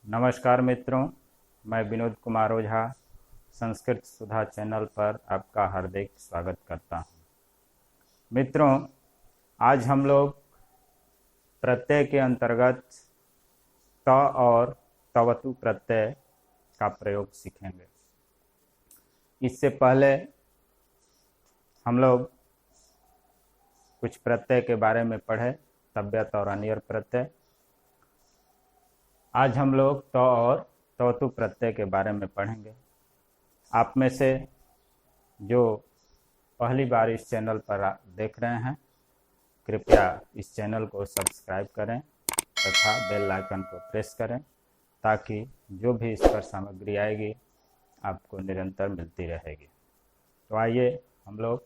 नमस्कार मित्रों, मैं विनोद कुमार ओझा संस्कृत सुधा चैनल पर आपका हार्दिक स्वागत करता हूं। मित्रों, आज हम लोग प्रत्यय के अंतर्गत त और तवतु प्रत्यय का प्रयोग सीखेंगे। इससे पहले हम लोग कुछ प्रत्यय के बारे में पढ़े, तव्यत और अनियर प्रत्यय। आज हम लोग त और तवतु प्रत्यय के बारे में पढ़ेंगे। आप में से जो पहली बार इस चैनल पर देख रहे हैं, कृपया इस चैनल को सब्सक्राइब करें तथा बेल आइकन को प्रेस करें ताकि जो भी इस पर सामग्री आएगी आपको निरंतर मिलती रहेगी। तो आइए हम लोग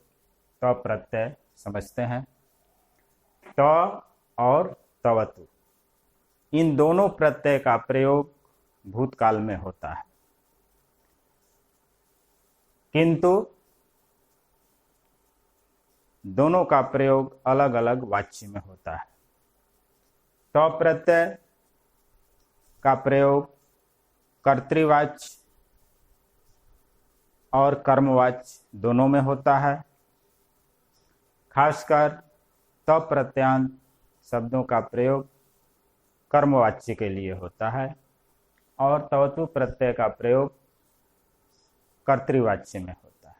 त प्रत्यय समझते हैं। त और तवतु, इन दोनों प्रत्यय का प्रयोग भूतकाल में होता है, किंतु दोनों का प्रयोग अलग अलग वाच्य में होता है। त प्रत्यय का प्रयोग कर्तृवाच्य और कर्मवाच्य दोनों में होता है। खासकर त प्रत्यांत शब्दों का प्रयोग कर्मवाच्य के लिए होता है और तवतु प्रत्यय का प्रयोग कर्तृवाच्य में होता है।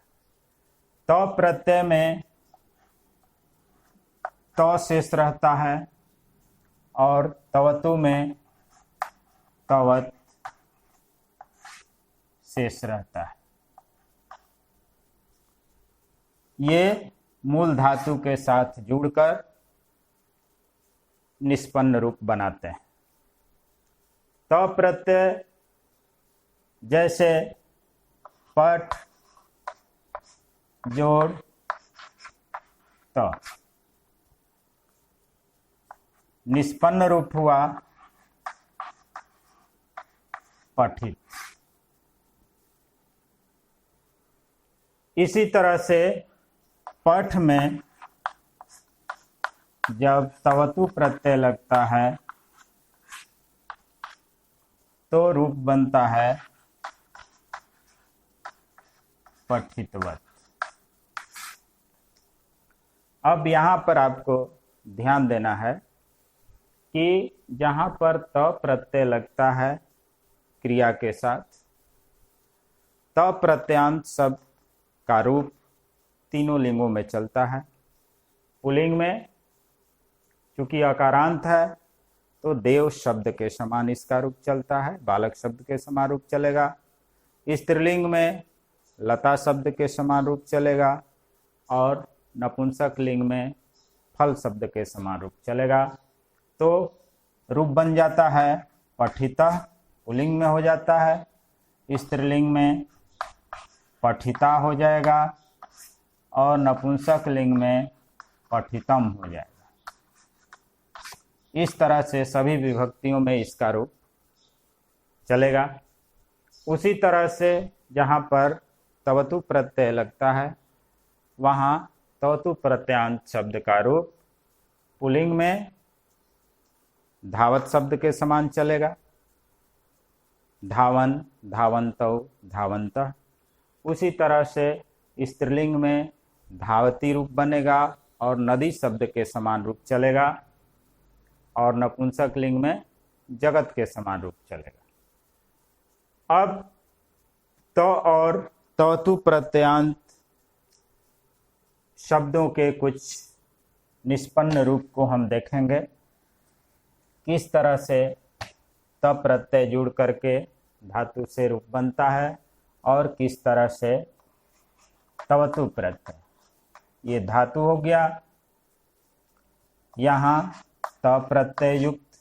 त प्रत्यय में त शेष रहता है और तवतु में तवत शेष रहता है। ये मूल धातु के साथ जुड़कर निष्पन्न रूप बनाते हैं। त प्रत्यय जैसे पठ, जोड़, त, निष्पन्न रूप हुआ पठित। इसी तरह से पठ में जब तवतु प्रत्यय लगता है तो रूप बनता है पठितवत। अब यहाँ पर आपको ध्यान देना है कि जहाँ पर त प्रत्यय लगता है क्रिया के साथ, त प्रत्यांत शब्द का रूप तीनों लिंगों में चलता है। पुल्लिंग में चूंकि अकारांत है तो देव शब्द के समान इसका रूप चलता है, बालक शब्द के समान रूप चलेगा। स्त्रीलिंग में लता शब्द के समान रूप चलेगा और नपुंसक लिंग में फल शब्द के समान रूप चलेगा। तो रूप बन जाता है पठितः, पुल्लिंग में हो जाता है, स्त्रीलिंग में पठिता हो जाएगा और नपुंसक लिंग में पठितम हो जाएगा। इस तरह से सभी विभक्तियों में इसका रूप चलेगा। उसी तरह से जहाँ पर तवतु प्रत्यय लगता है वहाँ तवतु प्रत्यांत शब्द का रूप पुल्लिंग में धावत शब्द के समान चलेगा, धावन, धावन्तौ, धावन्तः। उसी तरह से स्त्रीलिंग में धावती रूप बनेगा और नदी शब्द के समान रूप चलेगा और नपुंसक लिंग में जगत के समान रूप चलेगा। अब त और तवतु प्रत्यांत शब्दों के कुछ निष्पन्न रूप को हम देखेंगे, किस तरह से त प्रत्यय जुड़ करके धातु से रूप बनता है और किस तरह से तवतु प्रत्यय। ये धातु हो गया, यहाँ त प्रत्यय युक्त,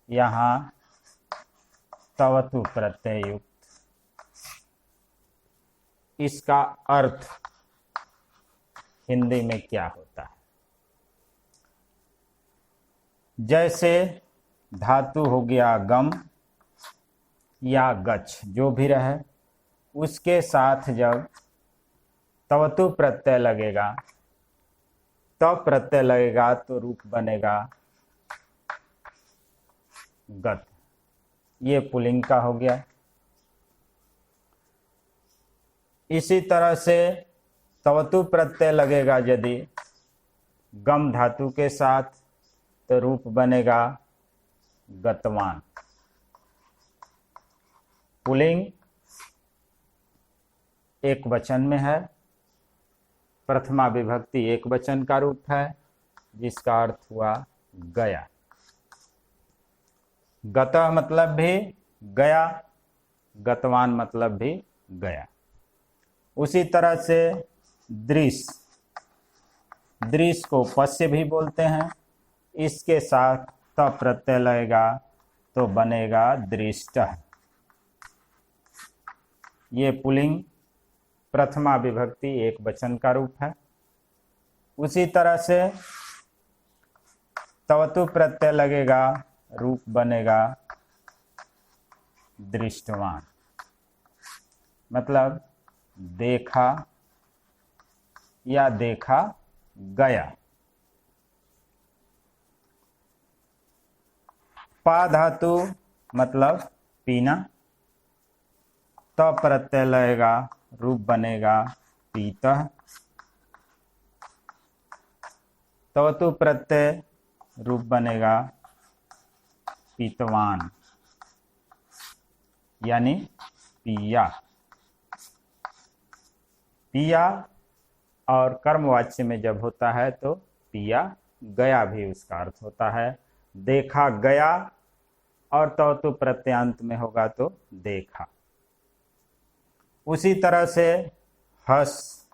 यहाँ तवतु प्रत्यय युक्त। इसका अर्थ हिंदी में क्या होता है? जैसे धातु हो गया गम या गच्छ, जो भी रहे, उसके साथ जब तवतु प्रत्यय लगेगा, त प्रत्यय लगेगा तो रूप बनेगा गत, ये पुल्लिंग का हो गया। इसी तरह से तवतु प्रत्यय लगेगा यदि गम धातु के साथ, तो रूप बनेगा गतवान। पुल्लिंग एक वचन में है, प्रथमा विभक्ति एक वचन का रूप है, जिसका अर्थ हुआ गया। गतः मतलब भी गया, गतवान मतलब भी गया। उसी तरह से दृश्य, दृश्य को पश्य भी बोलते हैं, इसके साथ त प्रत्यय लगेगा तो बनेगा दृष्टः। ये पुल्लिंग प्रथमा विभक्ति एक वचन का रूप है। उसी तरह से तवतु प्रत्यय लगेगा, रूप बनेगा दृष्टवान, मतलब देखा या देखा गया। पा धातु मतलब पीना, त प्रत्यय लगेगा, रूप बनेगा पीतः। तवतु प्रत्यय रूप बनेगा पीतवान, यानी पिया। पिया और कर्मवाच्य में जब होता है तो पिया गया भी उसका अर्थ होता है। देखा गया और तवतु प्रत्यांत में होगा तो देखा। उसी तरह से हस,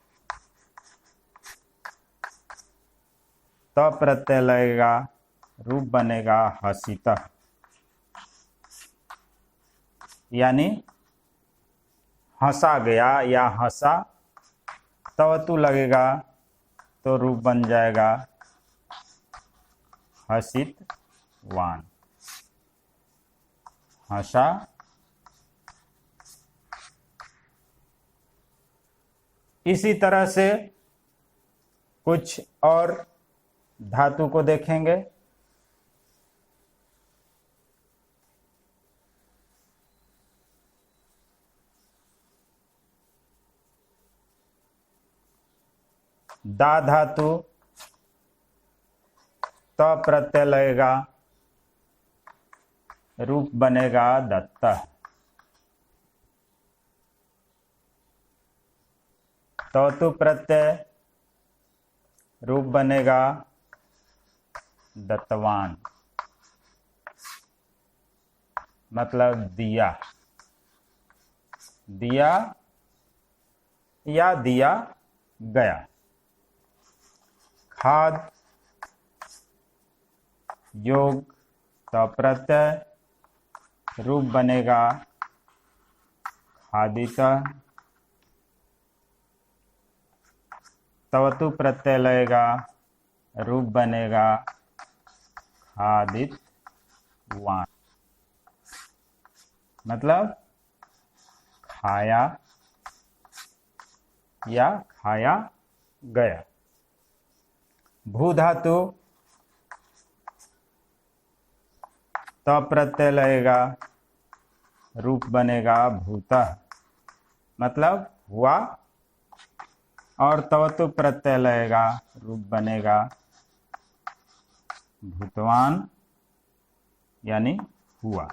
त प्रत्यय लगेगा, रूप बनेगा हसितः, यानी हंसा गया या हंसा। तवतु लगेगा तो रूप बन जाएगा हसितवान, हंसा। इसी तरह से कुछ और धातु को देखेंगे। दा धातु, त प्रत्यय लगेगा, रूप बनेगा दत्तः। तवतु प्रत्यय रूप बनेगा दत्तवान, मतलब दिया, दिया या दिया गया। खाद, योग, त प्रत्यय, रूप बनेगा खादितः। तवतु प्रत्यय लगेगा, रूप बनेगा खादितवान, मतलब खाया या खाया गया। भू धातु, त प्रत्यय लगेगा, रूप बनेगा भूतः, मतलब हुआ। और तवतु प्रत्यय लगेगा, रूप बनेगा भूतवान, यानी हुआ।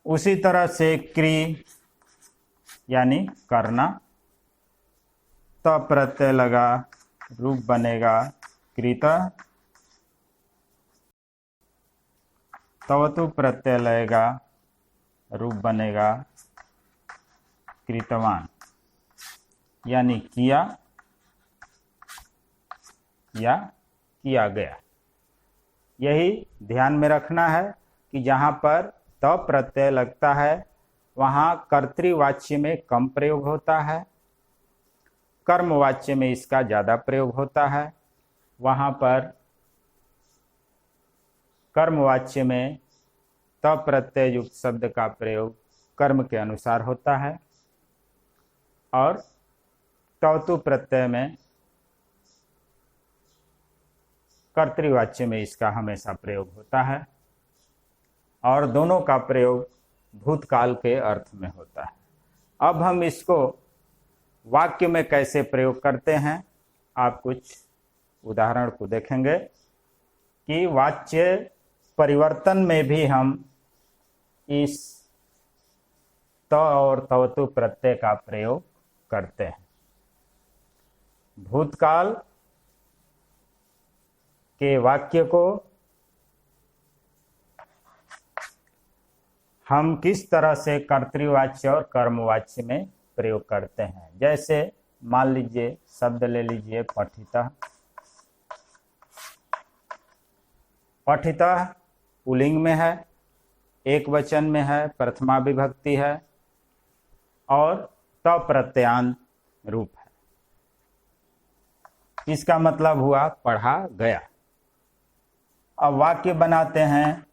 उसी तरह से क्री यानी करना, त प्रत्यय लगा, रूप बनेगा कृतः। तवतु प्रत्यय लगेगा, रूप बनेगा कृतवान, यानी किया या किया गया। यही ध्यान में रखना है कि जहाँ पर त प्रत्यय लगता है वहाँ कर्तृवाच्य में कम प्रयोग होता है, कर्मवाच्य में इसका ज़्यादा प्रयोग होता है। वहाँ पर कर्मवाच्य में त प्रत्यय युक्त शब्द का प्रयोग कर्म के अनुसार होता है और तवतु प्रत्यय में कर्तृवाच्य में इसका हमेशा प्रयोग होता है और दोनों का प्रयोग भूतकाल के अर्थ में होता है। अब हम इसको वाक्य में कैसे प्रयोग करते हैं, आप कुछ उदाहरण को देखेंगे कि वाच्य परिवर्तन में भी हम इस त और तवतु प्रत्यय का प्रयोग करते हैं। भूतकाल के वाक्य को हम किस तरह से कर्तृवाच्य और कर्मवाच्य में प्रयोग करते हैं। जैसे मान लीजिए शब्द ले लीजिए पठितः। पठितः पुल्लिंग में है, एक वचन में है, प्रथमा विभक्ति है और त प्रत्ययान्त रूप है। इसका मतलब हुआ पढ़ा गया। अब वाक्य बनाते हैं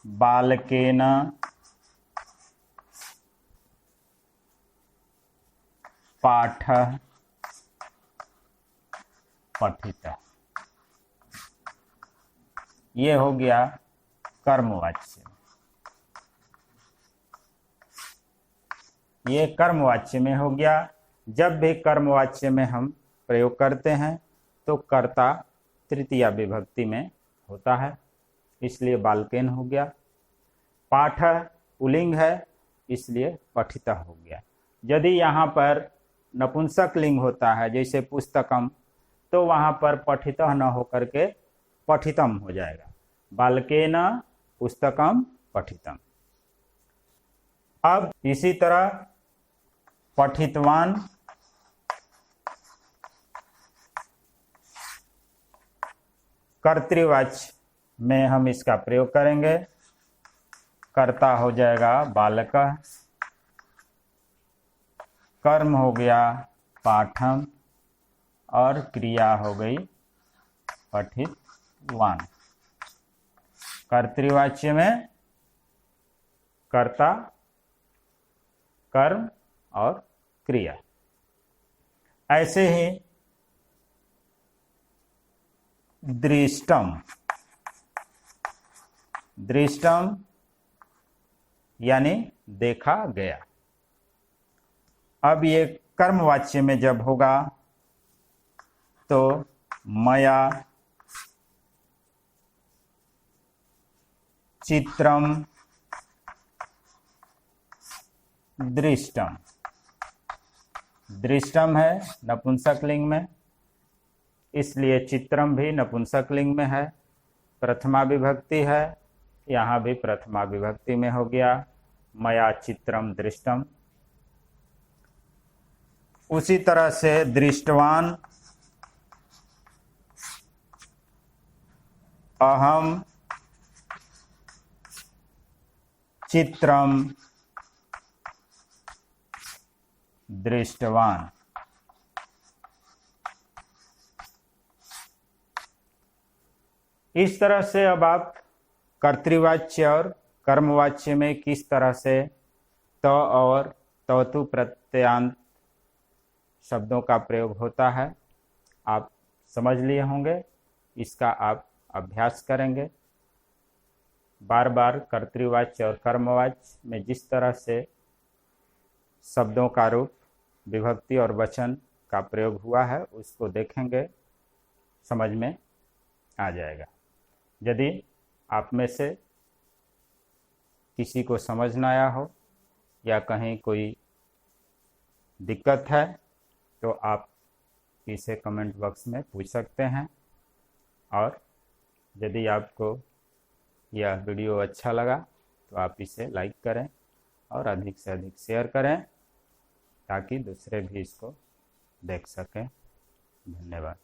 बालकेन पाठः पठितः। ये हो गया कर्मवाच्य। ये कर्मवाच्य में हो गया। जब भी कर्मवाच्य में हम प्रयोग करते हैं तो कर्ता तृतीया विभक्ति में होता है, इसलिए बालकेन हो गया। पाठ पुल्लिंग है, इसलिए पठितः हो गया। यदि यहाँ पर नपुंसक लिंग होता है जैसे पुस्तकम, तो वहाँ पर पठितः न होकर के पठितम हो जाएगा। बालकेन पुस्तकम पठितम। अब इसी तरह पठितवान कर्तृवाच्य में हम इसका प्रयोग करेंगे। कर्ता हो जाएगा बालकः, कर्म हो गया पाठम और क्रिया हो गई पठितवान। कर्तृवाच्य में कर्ता, कर्म और क्रिया। ऐसे ही दृष्टम। दृष्टम यानी देखा गया। अब ये कर्मवाच्य में जब होगा तो मया चित्रम दृष्टम। दृष्टम है नपुंसक लिंग में, इसलिए चित्रम भी नपुंसक लिंग में है, प्रथमा विभक्ति है, यहाँ भी प्रथमा विभक्ति में हो गया मया चित्रम दृष्टम। उसी तरह से दृष्टवान, अहम चित्रम दृष्टवान। इस तरह से अब आप कर्तृवाच्य और कर्मवाच्य में किस तरह से त और तवतु प्रत्ययान्त शब्दों का प्रयोग होता है आप समझ लिए होंगे। इसका आप अभ्यास करेंगे। बार बार कर्तृवाच्य और कर्मवाच्य में जिस तरह से शब्दों का रूप, विभक्ति और वचन का प्रयोग हुआ है उसको देखेंगे, समझ में आ जाएगा। यदि आप में से किसी को समझ न आया हो या कहीं कोई दिक्कत है तो आप इसे कमेंट बॉक्स में पूछ सकते हैं। और यदि आपको यह वीडियो अच्छा लगा तो आप इसे लाइक करें और अधिक से अधिक शेयर करें ताकि दूसरे भी इसको देख सकें। धन्यवाद।